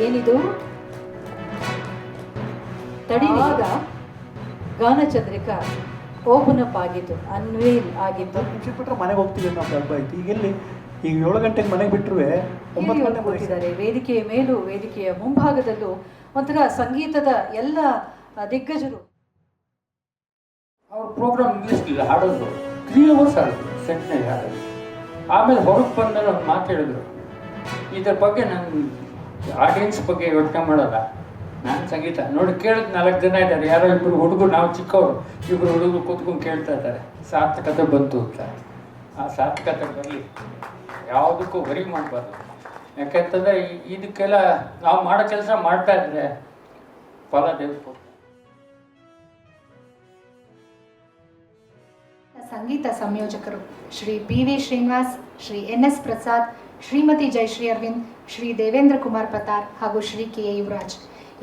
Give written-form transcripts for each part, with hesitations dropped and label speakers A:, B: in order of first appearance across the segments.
A: ಏನಿದು ತಡಿಯಾಗ ಗಾನಚಂದ್ರಿಕಾ open up ಆಗಿತ್ತು, unveil ಆಗಿತ್ತು.
B: ನಿಮಿಷ ಬಿಟ್ಟರೆ ಮನೆಗೆ ಹೋಗ್ತೀವಿ ನಾವು ಹಬ್ಬ ಆಯ್ತು. ಈಗೆಲ್ಲಿ ಈಗ 7 ಗಂಟೆಗೆ ಮನೆಗೆ ಬಿಟ್ಟರು 9 ಗಂಟೆಗೆ
A: ಹೋಗಿದ್ದಾರೆ. ವೇದಿಕೆಯ ಮೇಲೂ ವೇದಿಕೆಯ ಮುಂಭಾಗದಲ್ಲೂ ಒಂಥರ ಸಂಗೀತದ ಎಲ್ಲ ದಿಗ್ಗಜರು.
C: ಅವ್ರ ಪ್ರೋಗ್ರಾಮ್ ಇಂಗ್ಲೀಷ್ನಲ್ಲಿ ಹಾಡೋದು 3 hours ಆಡಿದ್ರು, ಸೆಟ್ನಲ್ಲಿ ಹಾಡೋದು. ಆಮೇಲೆ ಹೊರಗೆ ಬಂದಲ್ಲಿ ಒಂದು ಮಾತು ಹೇಳಿದ್ರು, ಇದ್ರ ಬಗ್ಗೆ ನಾನು ಆಡಿಯನ್ಸ್ ಬಗ್ಗೆ ಯೋಚನೆ ಮಾಡೋಲ್ಲ, ನಾನು ಸಂಗೀತ ನೋಡಿ ಕೇಳಿದ್ 4 ಜನ ಇದ್ದಾರೆ, ಯಾರೋ ಇಬ್ಬರು ಹುಡುಗರು, ನಾವು ಚಿಕ್ಕವರು, ಇಬ್ಬರು ಹುಡುಗರು ಕೂತ್ಕೊಂಡು ಕೇಳ್ತಾ ಇದ್ದಾರೆ, ಸಾರ್ಥಕತೆ ಬಂತು ಅಂತ. ಆ ಸಾರ್ಥಕತೆ ಬರಲಿ, ಯಾವುದಕ್ಕೂ ವರಿ ಮಾಡಬಾರ್ದು. ಯಾಕೆಂತಂದರೆ ಇದಕ್ಕೆಲ್ಲ ನಾವು ಮಾಡೋ ಕೆಲಸ ಮಾಡ್ತಾ ಇದ್ರೆ ಫಲ ದೇವ್ರು ಕೊಡ್ತಾರೆ.
D: ಸಂಗೀತ ಸಂಯೋಜಕರು ಶ್ರೀ BV ಶ್ರೀನಿವಾಸ್, ಶ್ರೀ NS ಪ್ರಸಾದ್, ಶ್ರೀಮತಿ ಜಯಶ್ರೀ ಅರವಿಂದ್, ಶ್ರೀ ದೇವೇಂದ್ರ ಕುಮಾರ್ ಪತಾರ್ ಹಾಗೂ ಶ್ರೀ KA ಯುವರಾಜ್,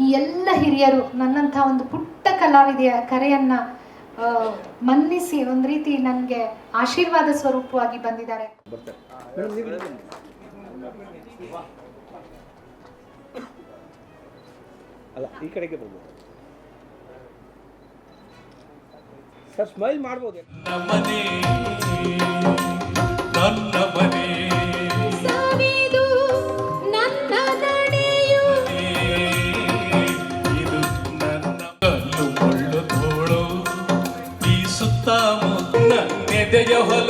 D: ಈ ಎಲ್ಲ ಹಿರಿಯರು ನನ್ನಂಥ ಒಂದು ಪುಟ್ಟ ಕಲಾವಿದೆಯ ಕರೆಯನ್ನು ಮನ್ನಿಸಿ ಒಂದು ರೀತಿ ನನಗೆ ಆಶೀರ್ವಾದ ಸ್ವರೂಪವಾಗಿ ಬಂದಿದ್ದಾರೆ.
E: ಅಲ್ಲ, ಈ ಕಡೆಗೆ ಬರ್ಬೋದು ಸರ್, ಸ್ಮೈಲ್ ಮಾಡ್ಬೋದು.
F: ನನ್ನ ಮನೆ ಇದು ನನ್ನ ಕಲ್ಲು ಮುಳ್ಳು ಧೂಳು ಈ ಸುತ್ತಮುತ್ತ ನನ್ನೆದೆಯ ಹೊಲ